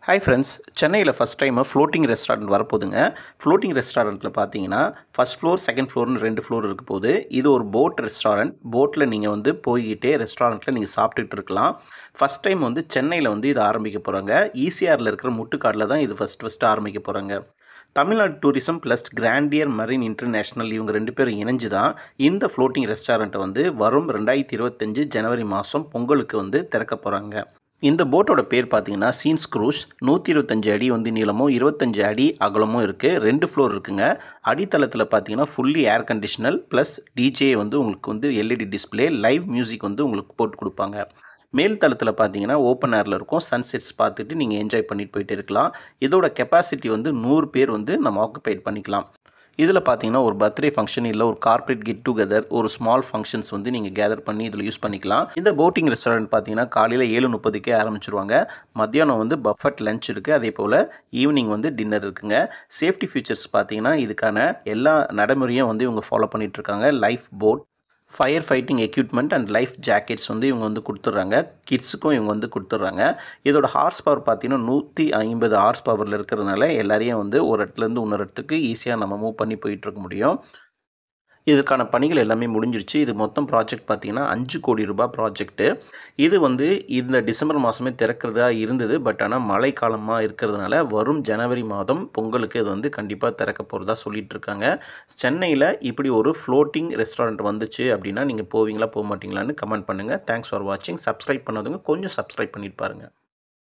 Hi friends, சென்னையில் first time floating restaurant வரப்போகுதுங்க. Floating ரெஸ்டாரண்ட்டில் பார்த்தீங்கன்னா ஃபஸ்ட் ஃப்ளோர், செகண்ட் ஃப்ளோர்னு 2 ஃப்ளோர் இருக்க போகுது. இது ஒரு போட் ரெஸ்டாரண்ட். போட்டில் நீங்கள் வந்து போய்கிட்டே ரெஸ்டாரண்ட்டில் நீங்கள் சாப்பிட்டுட்டு இருக்கலாம். ஃபஸ்ட் டைம் வந்து சென்னையில் வந்து இது ஆரம்பிக்க போகிறாங்க. ஈசிஆரில் இருக்கிற முட்டுக்காடில் தான் இது ஃபஸ்ட்டு ஆரம்பிக்க போகிறாங்க. Tamil Nadu tourism plus grandeur marine international இவங்க 2 பேரும் இணைஞ்சு தான் இந்த ஃப்ளோட்டிங் ரெஸ்டாரண்ட்டை வந்து வரும் 2025 ஜனவரி மாதம் பொங்கலுக்கு வந்து திறக்க போகிறாங்க. இந்த போட்டோட பேர் பார்த்தீங்கன்னா சீன்ஸ் க்ரூஸ். 125 அடி வந்து நீளமும் 25 அடி அகலமும் இருக்குது. 2 ஃப்ளோர் இருக்குங்க. அடித்தளத்தில் பார்த்தீங்கன்னா ஃபுல்லி ஏர் கண்டிஷனல் ப்ளஸ் டிஜே வந்து உங்களுக்கு வந்து எல்இடி டிஸ்பிளே, லைவ் மியூசிக் வந்து உங்களுக்கு போட்டு கொடுப்பாங்க. மேல் தளத்தில் பார்த்தீங்கன்னா ஓப்பன் ஏரில் இருக்கும். சன்செட்ஸ் பார்த்துட்டு நீங்கள் என்ஜாய் பண்ணிட்டு போயிட்டு இருக்கலாம். இதோட கெப்பாசிட்டி வந்து 100 பேர் வந்து நம்ம ஆக்குபைட் பண்ணிக்கலாம். இதில் பார்த்தீங்கன்னா ஒரு பர்த்டே ஃபங்க்ஷன் இல்லை ஒரு கார்ப்பரேட் கெட் டுகெதர், ஒரு ஸ்மால் ஃபங்க்ஷன்ஸ் வந்து நீங்கள் கேதர் பண்ணி இதில் யூஸ் பண்ணிக்கலாம். இந்த போட்டிங் ரெஸ்டாரண்ட் பார்த்தீங்கன்னா காலையில் 7:30க்கே ஆரம்பிச்சிருவாங்க. மத்தியானம் வந்து பஃபட் லஞ்ச் இருக்குது. அதே போல் ஈவினிங் வந்து டின்னர் இருக்குங்க. சேஃப்டி ஃபீச்சர்ஸ் பார்த்தீங்கன்னா இதுக்கான எல்லா நடைமுறையும் வந்து இவங்க ஃபாலோ பண்ணிகிட்ருக்காங்க. Life boat, fire fighting equipment and life jackets வந்து இவங்க வந்து கொடுத்துட்றாங்க. கிட்ஸுக்கும் இவங்க வந்து கொடுத்துட்றாங்க. இதோட ஹார்ஸ் பவர் பார்த்தீங்கன்னா 150 ஹார்ஸ் பவரில் இருக்கிறதுனால எல்லாரையும் வந்து ஒரு இடத்துலேருந்து இன்னொரு இடத்துக்கு ஈஸியாக நம்ம மூவ் பண்ணி போயிட்டுருக்க முடியும். இதுக்கான பணிகள் எல்லாமே முடிஞ்சிருச்சு. இது மொத்தம் ப்ராஜெக்ட் பார்த்தீங்கன்னா 5 கோடி ரூபாய் ப்ராஜெக்ட்டு. இது வந்து இந்த டிசம்பர் மாதமே திறக்கிறதா இருந்தது. பட் ஆனால் மழை காலமாக இருக்கிறதுனால வரும் ஜனவரி மாதம் பொங்கலுக்கு இது வந்து கண்டிப்பாக திறக்க போகிறதா சொல்லிட்டு இருக்காங்க. சென்னையில் இப்படி ஒரு ஃப்ளோட்டிங் ரெஸ்டாரண்ட் வந்துச்சு அப்படின்னா நீங்கள் போவீங்களா போக மாட்டீங்களான்னு கமெண்ட் பண்ணுங்கள். தேங்க்ஸ் ஃபார் வாட்சிங். சப்ஸ்கிரைப் பண்ணாதவங்க கொஞ்சம் சப்ஸ்கிரைப் பண்ணிட்டு பாருங்கள்.